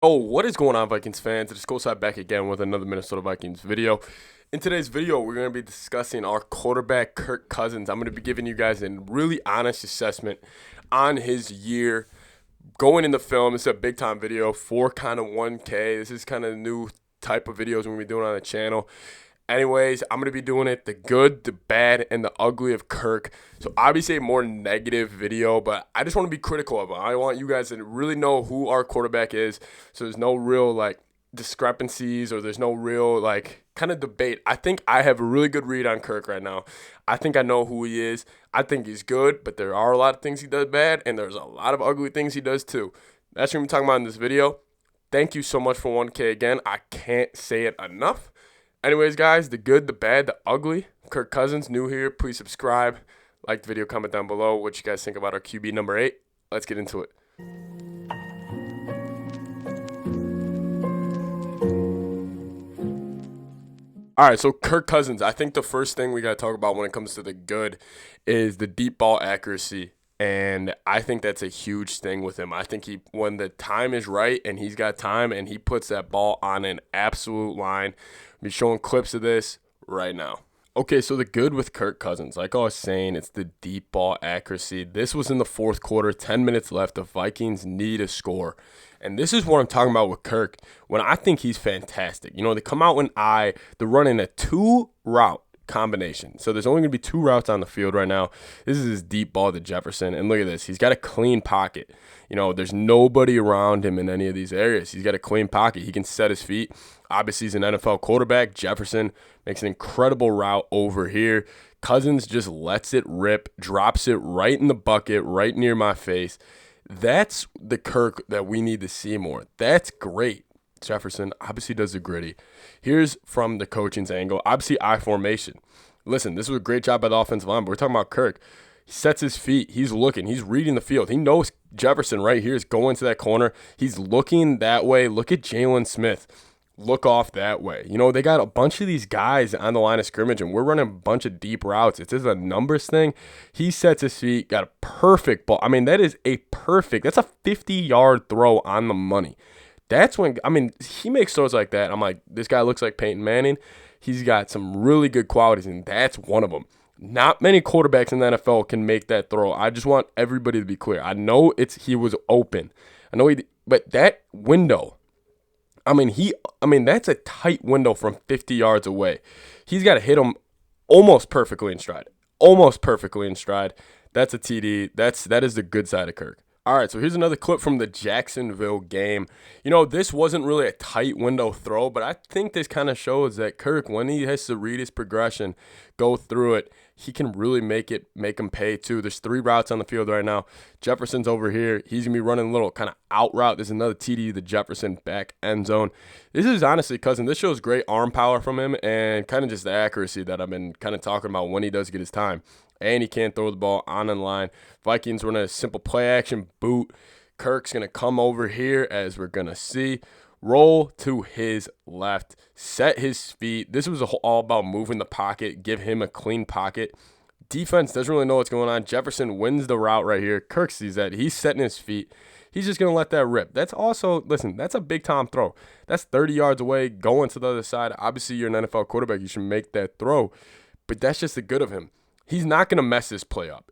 Oh, what is going on, Vikings fans? It's Skol back again with another Minnesota Vikings video. In today's video, we're going to be discussing our quarterback, Kirk Cousins. I'm going to be giving you guys a really honest assessment on his year going in the film. It's a big time video for kind of 1K. This is kind of the new type of videos we're going to be doing on the channel. Anyways, I'm going to be doing it the good, the bad, and the ugly of Kirk. So obviously a more negative video, but I just want to be critical of him. I want you guys to really know who our quarterback is, so there's no real discrepancies or there's no real kind of debate. I think I have a really good read on Kirk right now. I think I know who he is. I think he's good, but there are a lot of things he does bad, and there's a lot of ugly things he does too. That's what we're talking about in this video. Thank you so much for 1K again. I can't say it enough. Anyways, guys, the good, the bad, the ugly. Kirk Cousins, new here. Please subscribe. Like the video, comment down below what you guys think about our QB number 8. Let's get into it. All right, so Kirk Cousins, I think the first thing we got to talk about when it comes to the good is the deep ball accuracy. And I think that's a huge thing with him. I think when the time is right and he's got time and he puts that ball on an absolute line. I'll be showing clips of this right now. Okay, so the good with Kirk Cousins, like I was saying, it's the deep ball accuracy. This was in the fourth quarter, 10 minutes left. The Vikings need a score. And this is what I'm talking about with Kirk. When I think he's fantastic. You know, they come out they're running a 2-route combination. So there's only going to be 2 routes on the field right now. This is his deep ball to Jefferson. And look at this. He's got a clean pocket. You know, there's nobody around him in any of these areas. He's got a clean pocket. He can set his feet. Obviously, he's an NFL quarterback. Jefferson makes an incredible route over here. Cousins just lets it rip, drops it right in the bucket, right near my face. That's the Kirk that we need to see more. That's great. Jefferson obviously does the gritty. Here's from the coaching's angle. Obviously, I formation. Listen, this was a great job by the offensive line, but we're talking about Kirk. He sets his feet. He's looking. He's reading the field. He knows Jefferson right here is going to that corner. He's looking that way. Look at Jalen Smith. Look off that way. You know, they got a bunch of these guys on the line of scrimmage, and we're running a bunch of deep routes. It's just a numbers thing. He sets his feet, got a perfect ball. I mean, that's a 50-yard throw on the money. That's when, he makes throws like that. I'm like, this guy looks like Peyton Manning. He's got some really good qualities, and that's one of them. Not many quarterbacks in the NFL can make that throw. I just want everybody to be clear. I know he was open. But that window, that's a tight window from 50 yards away. He's got to hit him almost perfectly in stride. Almost perfectly in stride. That's a TD. That is the good side of Kirk. All right, so here's another clip from the Jacksonville game. You know, this wasn't really a tight window throw, but I think this kind of shows that Kirk, when he has to read his progression, go through it, he can really make him pay too. There's 3 routes on the field right now. Jefferson's over here. He's going to be running a little kind of out route. There's another TD to Jefferson back end zone. This is honestly, cousin, this shows great arm power from him and kind of just the accuracy that I've been kind of talking about when he does get his time. And he can't throw the ball on the line. Vikings run a simple play action boot. Kirk's going to come over here, as we're going to see. Roll to his left. Set his feet. This was all about moving the pocket. Give him a clean pocket. Defense doesn't really know what's going on. Jefferson wins the route right here. Kirk sees that. He's setting his feet. He's just going to let that rip. That's also, listen, that's a big-time throw. That's 30 yards away, going to the other side. Obviously, you're an NFL quarterback. You should make that throw. But that's just the good of him. He's not going to mess this play up.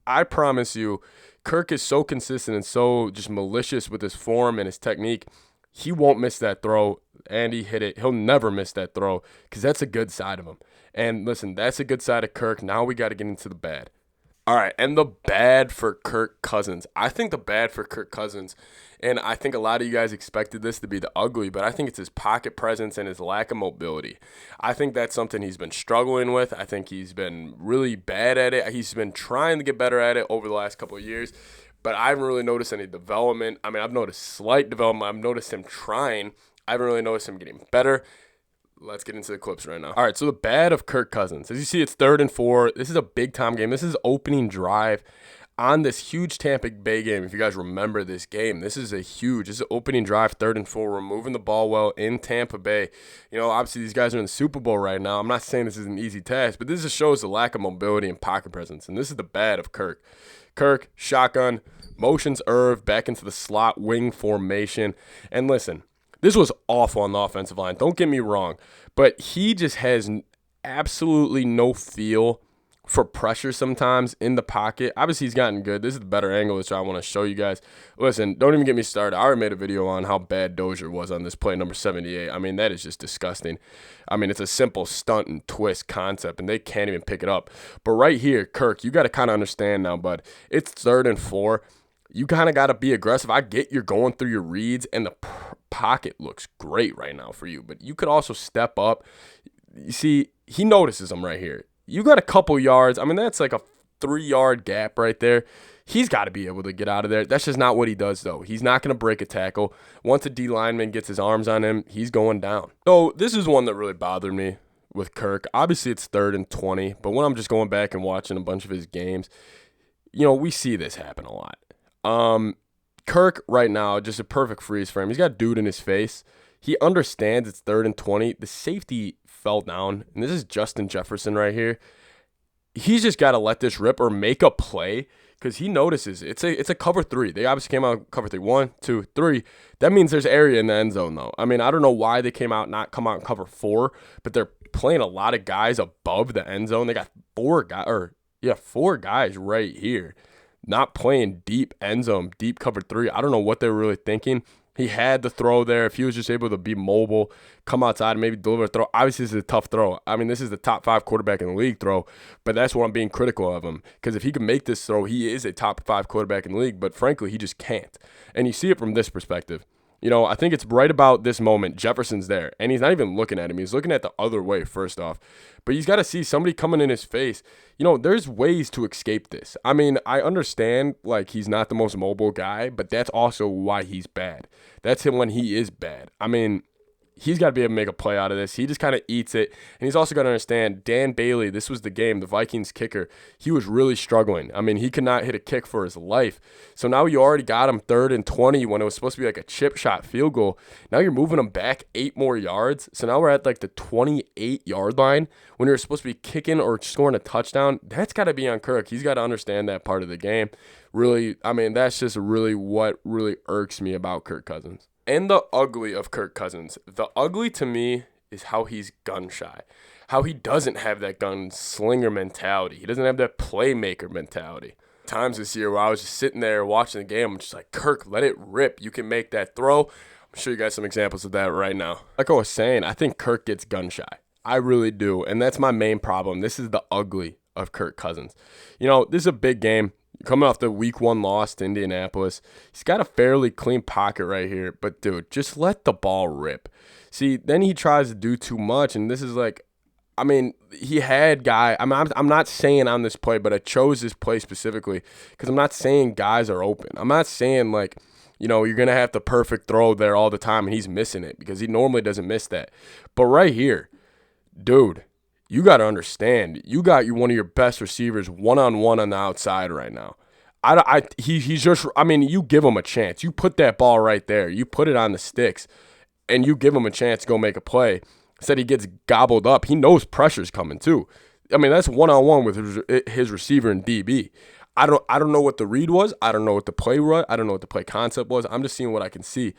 I promise you, Kirk is so consistent and so just malicious with his form and his technique. He won't miss that throw, and he hit it. He'll never miss that throw because that's a good side of him. And listen, that's a good side of Kirk. Now we got to get into the bad. All right, and the bad for Kirk Cousins. I think the bad for Kirk Cousins, and I think a lot of you guys expected this to be the ugly, but I think it's his pocket presence and his lack of mobility. I think that's something he's been struggling with. I think he's been really bad at it. He's been trying to get better at it over the last couple of years, but I haven't really noticed any development. I've noticed slight development. I've noticed him trying. I haven't really noticed him getting better. Let's get into the clips right now. All right, so the bad of Kirk Cousins. As you see, it's 3rd and 4. This is a big-time game. This is opening drive on this huge Tampa Bay game. If you guys remember this game, this is an opening drive, 3rd and 4. We're moving the ball well in Tampa Bay. You know, obviously these guys are in the Super Bowl right now. I'm not saying this is an easy task, but this just shows the lack of mobility and pocket presence, and this is the bad of Kirk. Kirk, shotgun, motions Irv back into the slot wing formation. And listen, this was awful on the offensive line. Don't get me wrong, but he just has absolutely no feel for pressure sometimes in the pocket. Obviously, he's gotten good. This is the better angle, which I want to show you guys. Listen, don't even get me started. I already made a video on how bad Dozier was on this play, number 78. I mean, that is just disgusting. I mean, it's a simple stunt and twist concept, and they can't even pick it up. But right here, Kirk, you got to kind of understand now, bud. It's 3rd and 4. You kind of got to be aggressive. I get you're going through your reads, and the pocket looks great right now for you. But you could also step up. You see, he notices them right here. You got a couple yards. I mean, that's like a 3-yard gap right there. He's got to be able to get out of there. That's just not what he does, though. He's not going to break a tackle. Once a D lineman gets his arms on him, he's going down. So this is one that really bothered me with Kirk. Obviously, it's 3rd and 20, but when I'm just going back and watching a bunch of his games, you know, we see this happen a lot. Kirk right now, just a perfect freeze frame. He's got a dude in his face. He understands it's 3rd and 20. The safety fell down, and this is Justin Jefferson right here. He's just got to let this rip or make a play because he notices it's a cover 3. They obviously came out cover 3. 1, 2, 3. That means there's area in the end zone, though. I mean, I don't know why they come out in cover 4, but they're playing a lot of guys above the end zone. They got 4 guys right here, not playing deep end zone, deep cover 3. I don't know what they were really thinking. He had the throw there. If he was just able to be mobile, come outside and maybe deliver a throw. Obviously, this is a tough throw. I mean, this is the top 5 quarterback in the league throw, but that's why I'm being critical of him. Because if he can make this throw, he is a top 5 quarterback in the league, but frankly, he just can't. And you see it from this perspective. You know, I think it's right about this moment. Jefferson's there, and he's not even looking at him. He's looking at the other way, first off. But he's got to see somebody coming in his face. You know, there's ways to escape this. I mean, I understand, like, he's not the most mobile guy, but that's also why he's bad. That's him when he is bad. I mean, he's got to be able to make a play out of this. He just kind of eats it. And he's also got to understand, Dan Bailey, this was the game, the Vikings kicker, he was really struggling. I mean, he could not hit a kick for his life. So now you already got him 3rd and 20 when it was supposed to be like a chip shot field goal. Now you're moving him back 8 more yards. So now we're at like the 28-yard line when you're supposed to be kicking or scoring a touchdown. That's got to be on Kirk. He's got to understand that part of the game. Really, I mean, that's just really what really irks me about Kirk Cousins. And the ugly of Kirk Cousins. The ugly to me is how he's gun shy. How he doesn't have that gunslinger mentality. He doesn't have that playmaker mentality. Times this year where I was just sitting there watching the game, I'm just like, Kirk, let it rip. You can make that throw. I'm show you guys some examples of that right now. Like I was saying, I think Kirk gets gun shy. I really do. And that's my main problem. This is the ugly of Kirk Cousins. You know, this is a big game. Coming off the week 1 loss to Indianapolis, he's got a fairly clean pocket right here. But, dude, just let the ball rip. See, then he tries to do too much, and this is like, I mean, he had guy. I'm not saying on this play, but I chose this play specifically because I'm not saying guys are open. I'm not saying, like, you know, you're going to have the perfect throw there all the time, and he's missing it because he normally doesn't miss that. But right here, dude, you got to understand, you got one of your best receivers one-on-one on the outside right now. He's just, I mean, you give him a chance. You put that ball right there. You put it on the sticks, and you give him a chance to go make a play. Instead, he gets gobbled up. He knows pressure's coming, too. I mean, that's one-on-one with his receiver and DB. I don't know what the read was. I don't know what the play was. I don't know what the play concept was. I'm just seeing what I can see.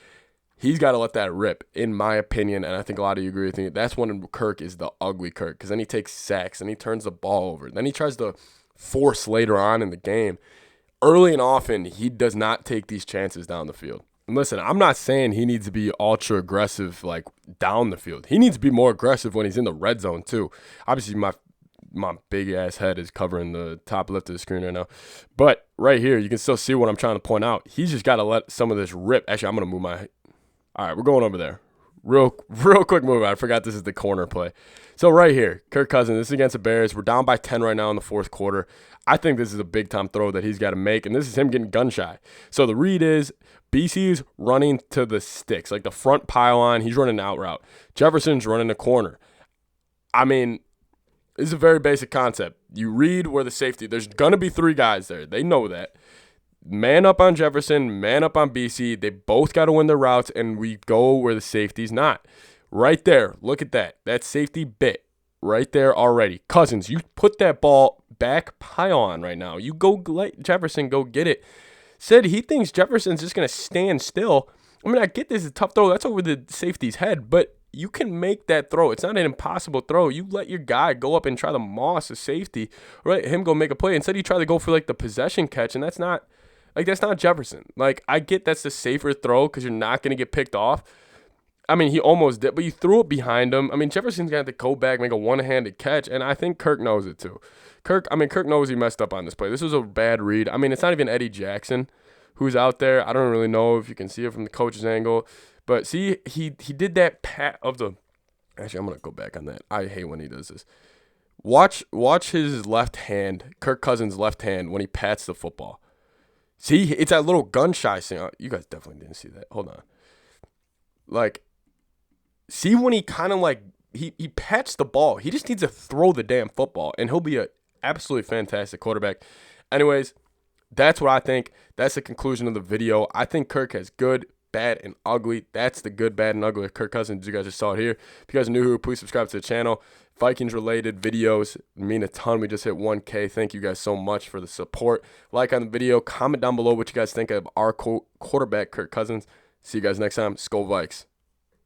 He's got to let that rip, in my opinion, and I think a lot of you agree with me. That's when Kirk is the ugly Kirk, because then he takes sacks, and he turns the ball over. Then he tries to force later on in the game. Early and often, he does not take these chances down the field. And listen, I'm not saying he needs to be ultra aggressive, like, down the field. He needs to be more aggressive when he's in the red zone, too. Obviously, my big-ass head is covering the top left of the screen right now. But right here, you can still see what I'm trying to point out. He's just got to let some of this rip. Actually, I'm going to move my – all right, we're going over there. Real quick move. I forgot this is the corner play. So right here, Kirk Cousins, this is against the Bears. We're down by 10 right now in the 4th quarter. I think this is a big-time throw that he's got to make, and this is him getting gun-shy. So the read is BC's running to the sticks, like the front pylon. He's running an out route. Jefferson's running the corner. I mean, this is a very basic concept. You read where the safety – there's going to be 3 guys there. They know that. Man up on Jefferson, man up on BC. They both got to win their routes, and we go where the safety's not. Right there, look at that. That safety bit right there already. Cousins, you put that ball back pylon right now. You go let Jefferson go get it. Said he thinks Jefferson's just going to stand still. I mean, I get this is a tough throw. That's over the safety's head, but you can make that throw. It's not an impossible throw. You let your guy go up and try to moss a safety, or let him go make a play. Instead, he tried to go for like the possession catch, and that's not Jefferson. Like, I get that's the safer throw because you're not going to get picked off. I mean, he almost did, but you threw it behind him. I mean, Jefferson's going to have to go back, make a one-handed catch, and I think Kirk knows it too. Kirk knows he messed up on this play. This was a bad read. I mean, it's not even Eddie Jackson who's out there. I don't really know if you can see it from the coach's angle. But see, he did that pat of the – actually, I'm going to go back on that. I hate when he does this. Watch his left hand, Kirk Cousins' left hand, when he pats the football. See, it's that little gun-shy thing. You guys definitely didn't see that. Hold on. Like – see when he kind of like he pats the ball. He just needs to throw the damn football, and he'll be an absolutely fantastic quarterback. Anyways, that's what I think. That's the conclusion of the video. I think Kirk has good, bad, and ugly. That's the good, bad, and ugly of Kirk Cousins. You guys just saw it here. If you guys are new here, please subscribe to the channel. Vikings-related videos mean a ton. We just hit 1K. Thank you guys so much for the support. Like on the video. Comment down below what you guys think of our quarterback, Kirk Cousins. See you guys next time. Skol Vikes.